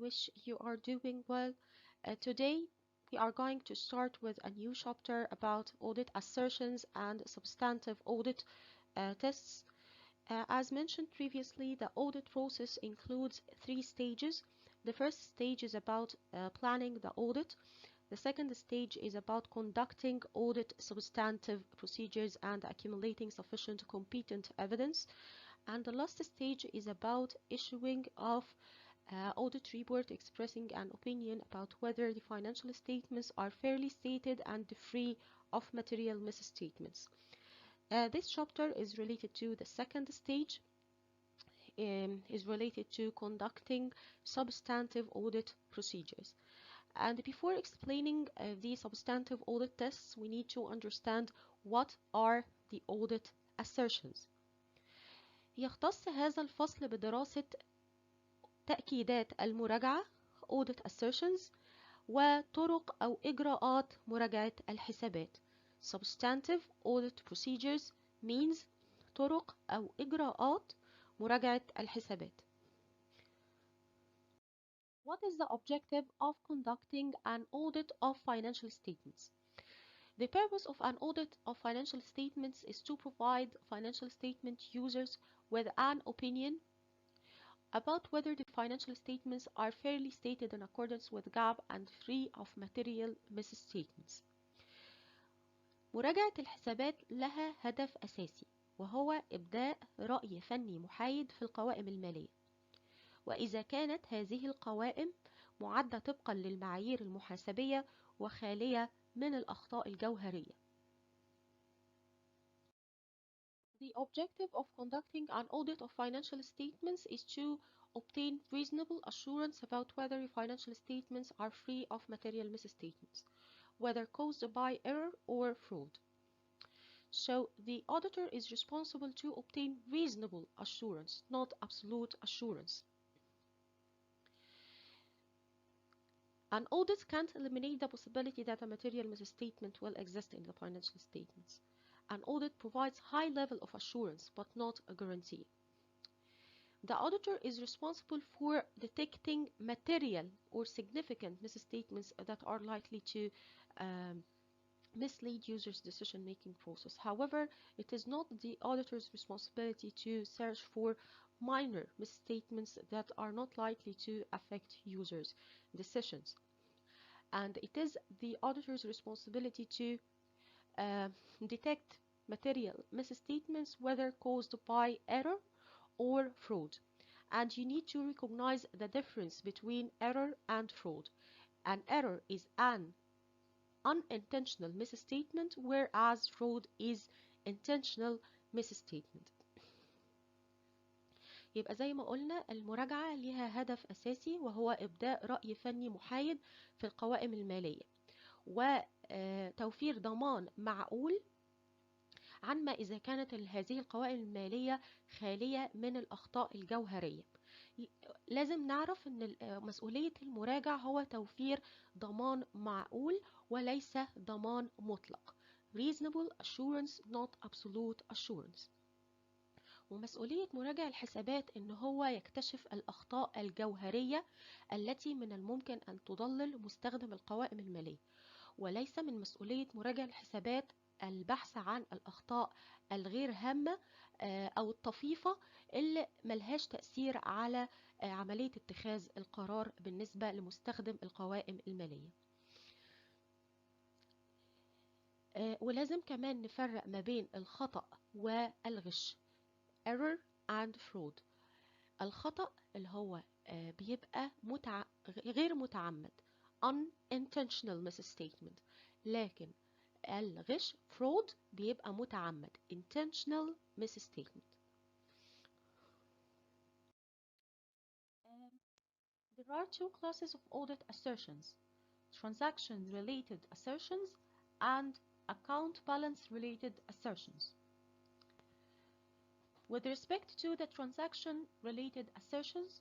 wish you are doing well. Today we are going to start with a new chapter about audit assertions and substantive audit tests. As mentioned previously, the audit process includes 3 stages. The first stage is about planning the audit. The second stage is about conducting audit substantive procedures and accumulating sufficient competent evidence. And the last stage is about issuing of audit report expressing an opinion about whether the financial statements are fairly stated and free of material misstatements. This chapter is related to the second stage, is related to conducting substantive audit procedures. And before explaining the substantive audit tests, we need to understand what are the audit assertions. يختص هذا الفصل بدراسة تأكيدات المراجعة Audit Assertions وطرق أو إجراءات مراجعة الحسابات. Substantive Audit Procedures means طرق أو إجراءات مراجعة الحسابات. What is the objective of conducting an audit of financial statements? The purpose of an audit of financial statements is to provide financial statement users with an opinion about whether the financial statements are fairly stated in accordance with GAAP and free of material misstatements. مراجعة الحسابات لها هدف أساسي وهو إبداء رأي فني محايد في القوائم المالية، وإذا كانت هذه القوائم معدة طبقا للمعايير المحاسبية وخالية من الأخطاء الجوهرية. The objective of conducting an audit of financial statements is to obtain reasonable assurance about whether financial statements are free of material misstatements, whether caused by error or fraud. So the auditor is responsible to obtain reasonable assurance, not absolute assurance. An audit can't eliminate the possibility that a material misstatement will exist in the financial statements. An audit provides high level of assurance, but not a guarantee. The auditor is responsible for detecting material or significant misstatements that are likely to mislead users' decision-making process. However, it is not the auditor's responsibility to search for minor misstatements that are not likely to affect users' decisions. And it is the auditor's responsibility to detect material misstatements, whether caused by error or fraud. And you need to recognize the difference between error and fraud. An error is an unintentional misstatement, whereas fraud is intentional misstatement. يبقى زي ما قلنا المراجعة ليها هدف أساسي وهو إبداء رأي فني محايد في القوائم المالية وتوفير ضمان معقول عما إذا كانت هذه القوائم المالية خالية من الأخطاء الجوهرية. لازم نعرف أن مسؤولية المراجع هو توفير ضمان معقول وليس ضمان مطلق. Reasonable assurance, not absolute assurance. ومسؤولية مراجع الحسابات أن هو يكتشف الأخطاء الجوهرية التي من الممكن أن تضلل مستخدم القوائم المالية، وليس من مسؤولية مراجع الحسابات البحث عن الأخطاء الغير هامة أو الطفيفة اللي ملهاش تأثير على عملية اتخاذ القرار بالنسبة لمستخدم القوائم المالية. ولازم كمان نفرق ما بين الخطأ والغش error and fraud. الخطأ اللي هو بيبقى غير متعمد unintentional misstatement، لكن الغش fraud بيبقى متعمد intentional misstatement. There are two classes of audit assertions: transaction-related assertions and account balance-related assertions. With respect to the transaction-related assertions,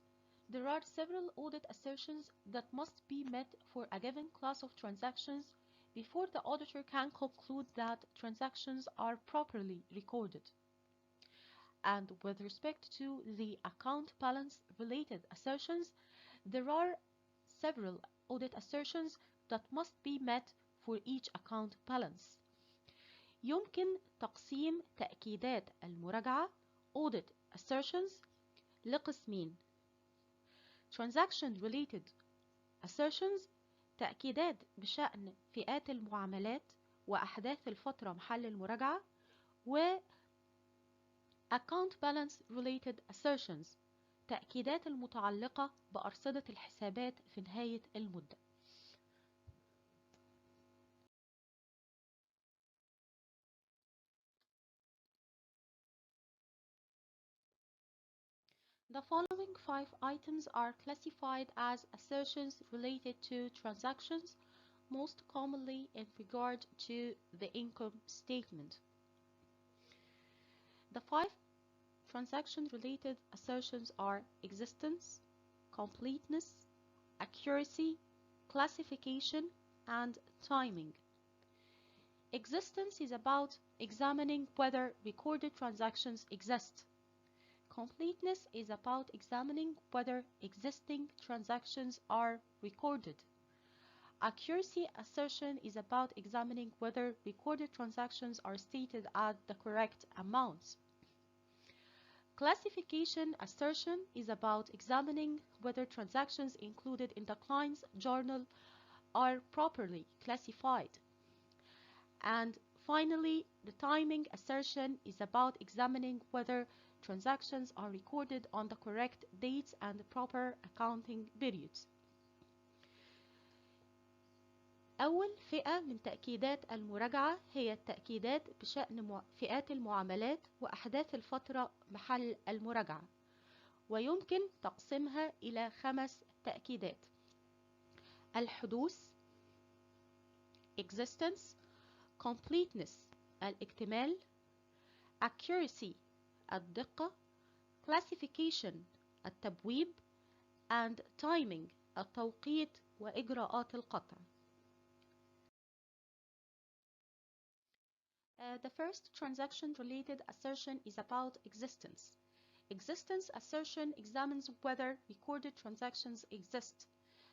there are several audit assertions that must be met for a given class of transactions before the auditor can conclude that transactions are properly recorded. And with respect to the account balance-related assertions, there are several audit assertions that must be met for each account balance. يمكن تقسيم تأكيدات المراجعة Audit Assertions لقسمين: Transaction Related Assertions تأكيدات بشأن فئات المعاملات وأحداث الفترة محل المراجعة، و Account Balance Related Assertions تأكيدات المتعلقة بأرصدة الحسابات في نهاية المدة. The following 5 items are classified as assertions related to transactions, most commonly in regard to the income statement. The 5 transaction-related assertions are existence, completeness, accuracy, classification, and timing. Existence is about examining whether recorded transactions exist. Completeness is about examining whether existing transactions are recorded. Accuracy assertion is about examining whether recorded transactions are stated at the correct amounts. Classification assertion is about examining whether transactions included in the client's journal are properly classified. And finally, the timing assertion is about examining whether transactions are recorded on the correct dates and the proper accounting periods. أول فئة من تأكيدات المراجعة هي التأكيدات بشأن فئات المعاملات وأحداث الفترة محل المراجعة، ويمكن تقسيمها إلى 5 تأكيدات: الحدوث existence، completeness الاكتمال، accuracy الدقة، classification التبويب، and timing التوقيت وإجراءات القطع. The first transaction-related assertion is about existence. Existence assertion examines whether recorded transactions exist.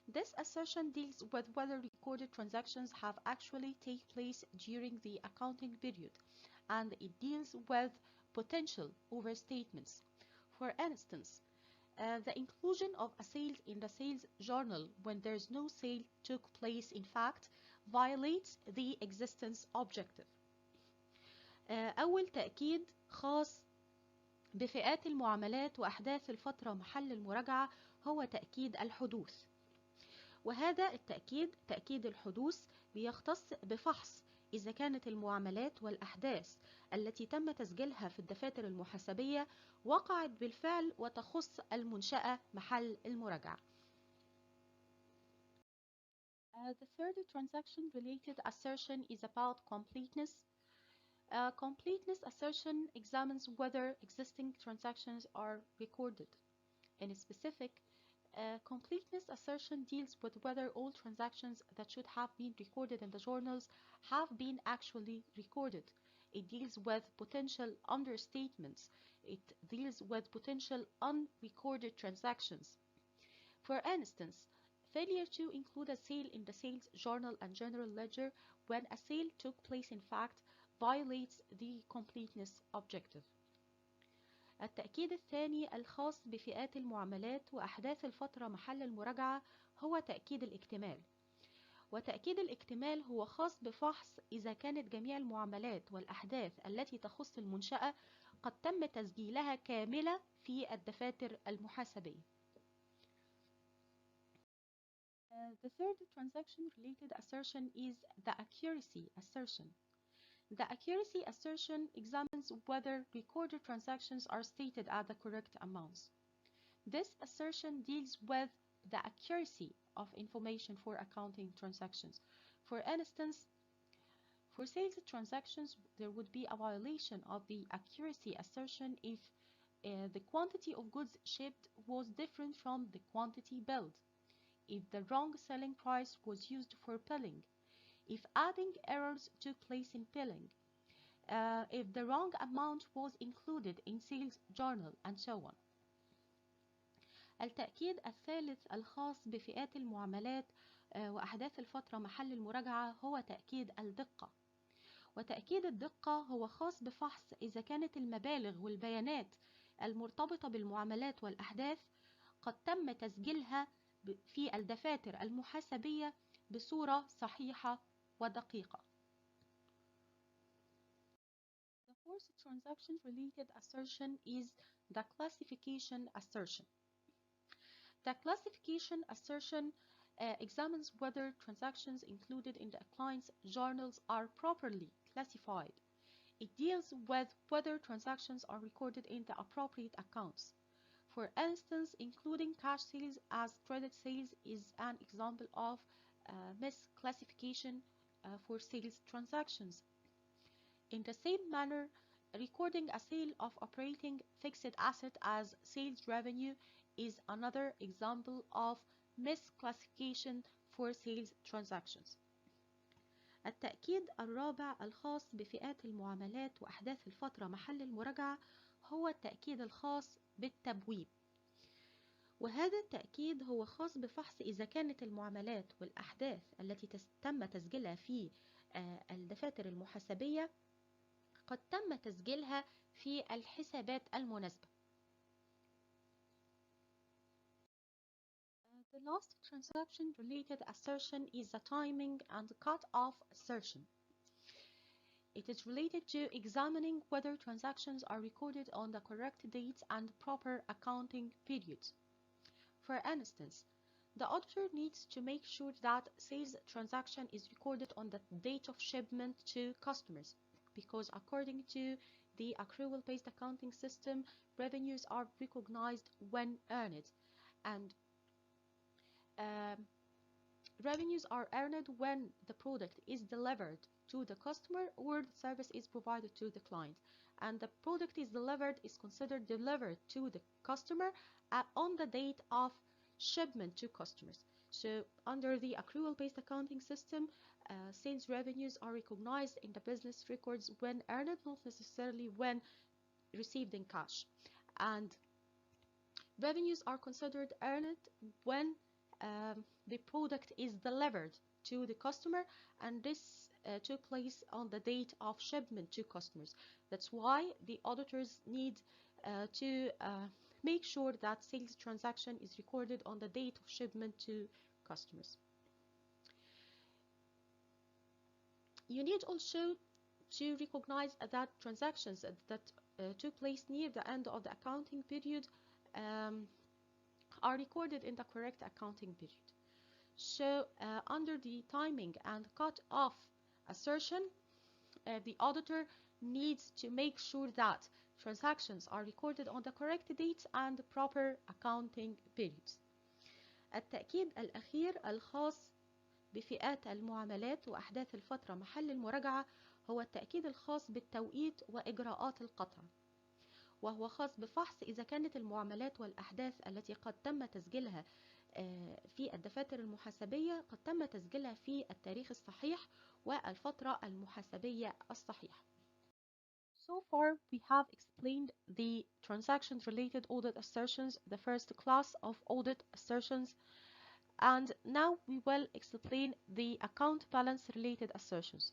This assertion deals with whether recorded transactions have actually taken place during the accounting period, and it deals with potential overstatements. For instance, the inclusion of a sale in the sales journal when there's no sale took place in fact violates the existence objective. أول تأكيد خاص بفئات المعاملات وأحداث الفترة محل المراجعة هو تأكيد الحدوث، وهذا التأكيد تأكيد الحدوث بيختص بفحص إذا كانت المعاملات والأحداث التي تم تسجيلها في الدفاتر المحاسبية وقعت بالفعل وتخص المنشأة محل المراجعة. The third transaction-related assertion is about completeness. Completeness assertion examines whether existing transactions are recorded. In specific, completeness assertion deals with whether all transactions that should have been recorded in the journals have been actually recorded. It deals with potential understatements. It deals with potential unrecorded transactions. For instance, failure to include a sale in the sales journal and general ledger when a sale took place in fact violates the completeness objective. التأكيد الثاني الخاص بفئات المعاملات وأحداث الفترة محل المراجعة هو تأكيد الاكتمال. وتأكيد الاكتمال هو خاص بفحص إذا كانت جميع المعاملات والأحداث التي تخص المنشأة قد تم تسجيلها كاملة في الدفاتر المحاسبية. The third transaction-related assertion is the accuracy assertion. The accuracy assertion examines whether recorded transactions are stated at the correct amounts. This assertion deals with the accuracy of information for accounting transactions. For instance, for sales transactions, there would be a violation of the accuracy assertion if the quantity of goods shipped was different from the quantity billed, if the wrong selling price was used for billing, if adding errors took place in billing, if the wrong amount was included in sales journal, and so on. التأكيد الثالث الخاص بفئات المعاملات وأحداث الفترة محل المراجعة هو تأكيد الدقة. وتأكيد الدقة هو خاص بفحص إذا كانت المبالغ والبيانات المرتبطة بالمعاملات والأحداث قد تم تسجيلها في الدفاتر المحاسبية بصورة صحيحة ودقيقة. The fourth transaction-related assertion is the classification assertion. The classification assertion examines whether transactions included in the client's journals are properly classified. It deals with whether transactions are recorded in the appropriate accounts. For instance, including cash sales as credit sales is an example of misclassification for sales transactions. In the same manner, recording a sale of operating fixed asset as sales revenue is another example of misclassification for sales transactions. التأكيد الرابع الخاص بفئات المعاملات وأحداث الفترة محل المراجعة هو التأكيد الخاص بالتبويب. وهذا التأكيد هو خاص بفحص إذا كانت المعاملات والأحداث التي تم تسجيلها في الدفاتر المحاسبية قد تم تسجيلها في الحسابات المناسبة. The last transaction-related assertion is the timing and cut-off assertion. It is related to examining whether transactions are recorded on the correct dates and proper accounting periods. For instance, the auditor needs to make sure that sales transaction is recorded on the date of shipment to customers, because according to the accrual-based accounting system, revenues are recognized when earned, and revenues are earned when the product is delivered to the customer or the service is provided to the client, and the product is considered delivered to the customer on the date of shipment to customers. So under the accrual-based accounting system, sales revenues are recognized in the business records when earned, not necessarily when received in cash, and revenues are considered earned when the product is delivered to the customer, and this took place on the date of shipment to customers. That's why the auditors need to make sure that sales transaction is recorded on the date of shipment to customers. You need also to recognize that transactions that took place near the end of the accounting period are recorded in the correct accounting period. So under the timing and cut-off assertion, the auditor needs to make sure that transactions are recorded on the correct dates and proper accounting periods. التأكيد الأخير الخاص بفئات المعاملات وأحداث الفترة محل المراجعة هو التأكيد الخاص بالتوقيت وإجراءات القطع، وهو خاص بفحص إذا كانت المعاملات والأحداث التي قد تم تسجيلها في الدفاتر المحاسبية قد تم تسجيلها في التاريخ الصحيح والفترة المحاسبية الصحيحة. So far we have explained the transaction-related audit assertions, the first class of audit assertions, and now we will explain the account balance-related assertions.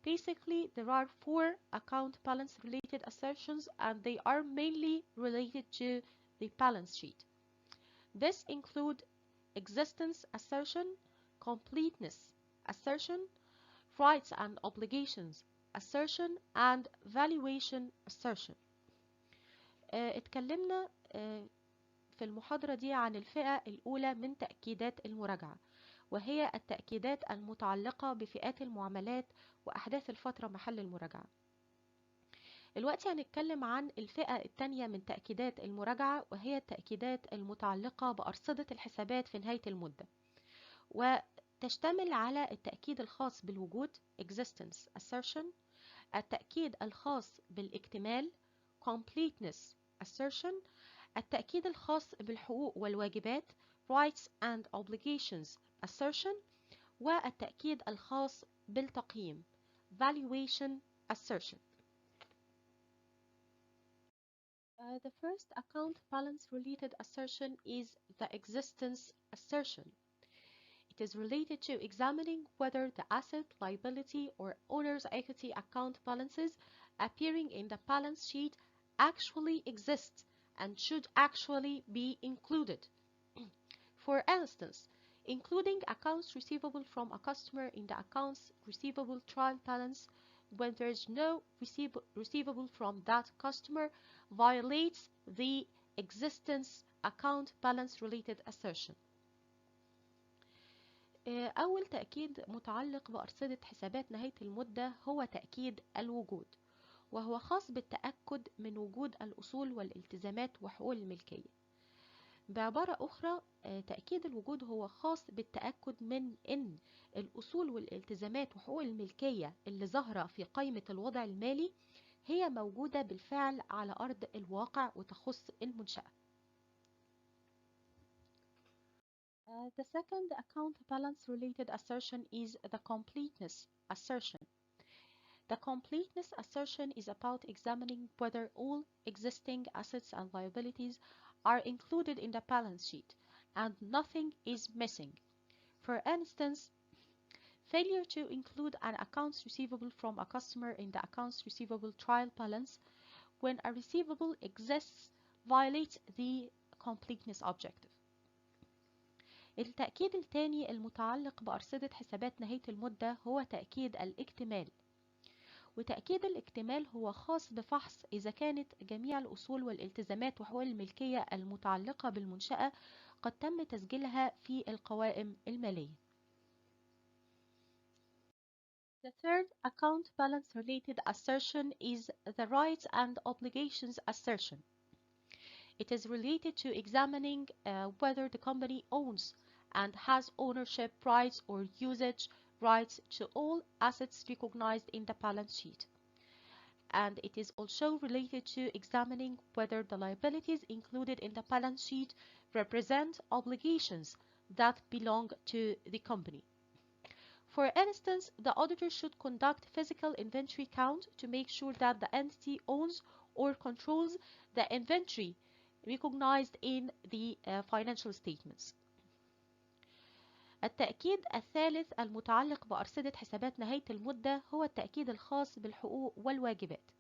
Basically, there are 4 account balance-related assertions, and they are mainly related to the balance sheet. This include existence assertion, completeness assertion, rights and obligations assertion, and valuation assertion. اتكلمنا في المحاضرة دي عن الفئة الأولى من تأكيدات المراجعة، وهي التأكيدات المتعلقة بفئات المعاملات وأحداث الفترة محل المراجعة. دلوقتي هنتكلم عن الفئة الثانية من تأكيدات المراجعة، وهي التأكيدات المتعلقة بأرصدة الحسابات في نهاية المدة، وتشتمل على التأكيد الخاص بالوجود existence assertion، التأكيد الخاص بالاكتمال completeness assertion، التأكيد الخاص بالحقوق والواجبات rights and obligations assertion، والتأكيد الخاص بالتقييم valuation assertion. The first account balance related assertion is the existence assertion. It is related to examining whether the asset, liability, or owner's equity account balances appearing in the balance sheet actually exist and should actually be included. For instance, including accounts receivable from a customer in the accounts receivable trial balance when there is no receivable from that customer violates the existence account balance related assertion. أول تأكيد متعلق بأرصدة حسابات نهاية المدة هو تأكيد الوجود، وهو خاص بالتأكد من وجود الأصول والالتزامات وحقوق الملكية. بعبارة أخرى، تأكيد الوجود هو خاص بالتأكد من أن الأصول والالتزامات وحقوق الملكية اللي ظاهرة في قائمة الوضع المالي هي موجودة بالفعل على أرض الواقع وتخص المنشأة. The second account balance related assertion is the completeness assertion. The completeness assertion is about examining whether all existing assets and liabilities are included in the balance sheet and nothing is missing. For instance, failure to include an accounts receivable from a customer in the accounts receivable trial balance when a receivable exists violates the completeness objective. التأكيد الثاني المتعلق بأرصدة حسابات نهاية المدة هو تأكيد الاكتمال. وتأكيد الاكتمال هو خاص بفحص إذا كانت جميع الأصول والالتزامات وحقوق الملكية المتعلقة بالمنشأة قد تم تسجيلها في القوائم المالية. The third account balance related assertion is the rights and obligations assertion. It is related to examining whether the company owns and has ownership rights or usage rights to all assets recognized in the balance sheet. And it is also related to examining whether the liabilities included in the balance sheet represent obligations that belong to the company. For instance, the auditor should conduct physical inventory count to make sure that the entity owns or controls the inventory recognized in the financial statements. التأكيد الثالث المتعلق بأرصدة حسابات نهاية المدة هو التأكيد الخاص بالحقوق والواجبات،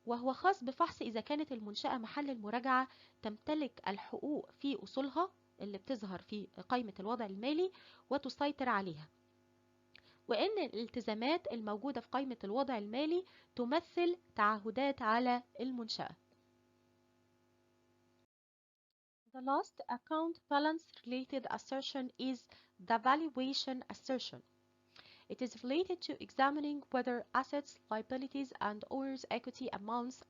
وهو خاص بفحص إذا كانت المنشأة محل المراجعة تمتلك الحقوق في أصولها اللي بتظهر في قائمة الوضع المالي وتسيطر عليها، وإن الالتزامات الموجودة في قائمة الوضع المالي تمثل تعهدات على المنشأة. The last account balance related assertion is the valuation assertion. It is related to examining whether assets, liabilities, and owner's equity amounts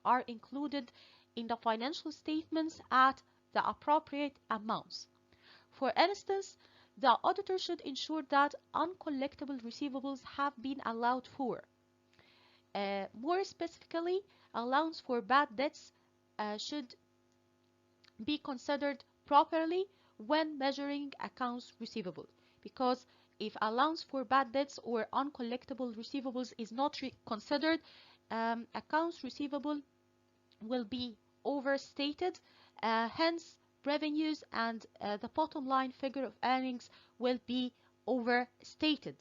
are included in the financial statements at the appropriate amounts. For instance, the auditor should ensure that uncollectible receivables have been allowed for. More specifically, allowance for bad debts should be considered properly when measuring accounts receivable, because if allowance for bad debts or uncollectible receivables is not considered, accounts receivable will be overstated, hence revenues and the bottom line figure of earnings will be overstated.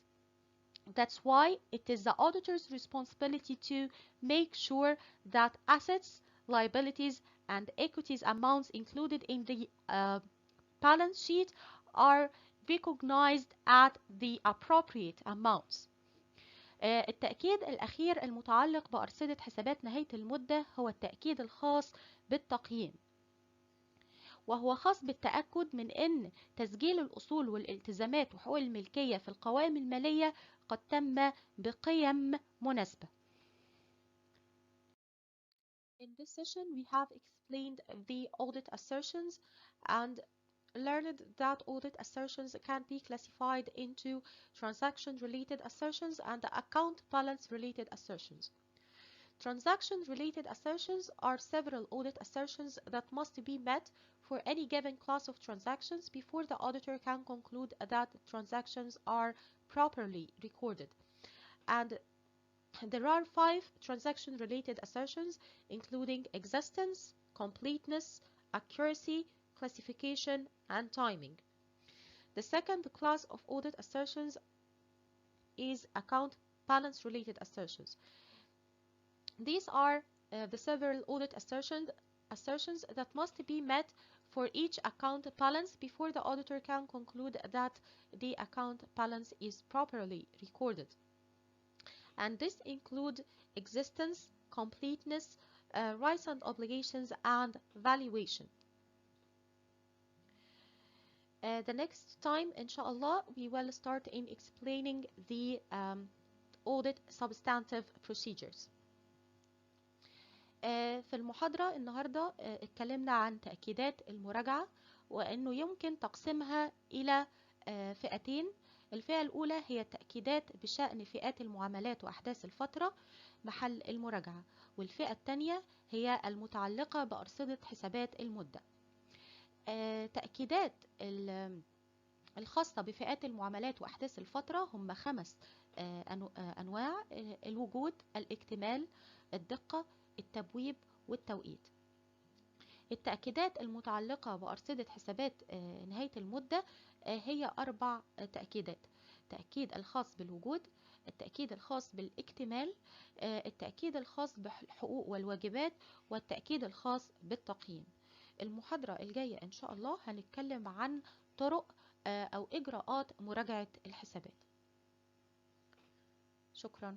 That's why it is the auditor's responsibility to make sure that assets, liabilities, and equities amounts included in the balance sheet are recognized at the appropriate amounts. التأكيد الأخير المتعلق بأرصدة حسابات نهاية المدة هو التأكيد الخاص بالتقييم، وهو خاص بالتأكد من أن تسجيل الأصول والالتزامات وحقوق الملكية في القوائم المالية قد تم بقيم مناسبة. In this session we have explained the audit assertions and learned that audit assertions can be classified into transaction-related assertions and account balance-related assertions. Transaction-related assertions are several audit assertions that must be met for any given class of transactions before the auditor can conclude that transactions are properly recorded. And There are 5 transaction-related assertions, including existence, completeness, accuracy, classification, and timing. The second class of audit assertions is account balance-related assertions. These are the several audit assertions that must be met for each account balance before the auditor can conclude that the account balance is properly recorded. And this include existence, completeness, rights and obligations, and valuation. The next time, inshallah, we will start in explaining the audit substantive procedures. في المحاضرة النهاردة اتكلمنا عن تأكيدات المراجعة، وأنه يمكن تقسيمها إلى فئتين. الفئة الأولى هي التأكيدات بشأن فئات المعاملات وأحداث الفترة محل المراجعة، والفئة الثانية هي المتعلقة بأرصدة حسابات المدة. تأكيدات الخاصة بفئات المعاملات وأحداث الفترة هم 5 أنواع: الوجود، الاكتمال، الدقة، التبويب، والتوقيت. التأكيدات المتعلقة بأرصدة حسابات نهاية المدة هي 4 تأكيدات: التأكيد الخاص بالوجود، التأكيد الخاص بالاكتمال، التأكيد الخاص بالحقوق والواجبات، والتأكيد الخاص بالتقييم. المحاضرة الجاية إن شاء الله هنتكلم عن طرق أو إجراءات مراجعة الحسابات. شكرا.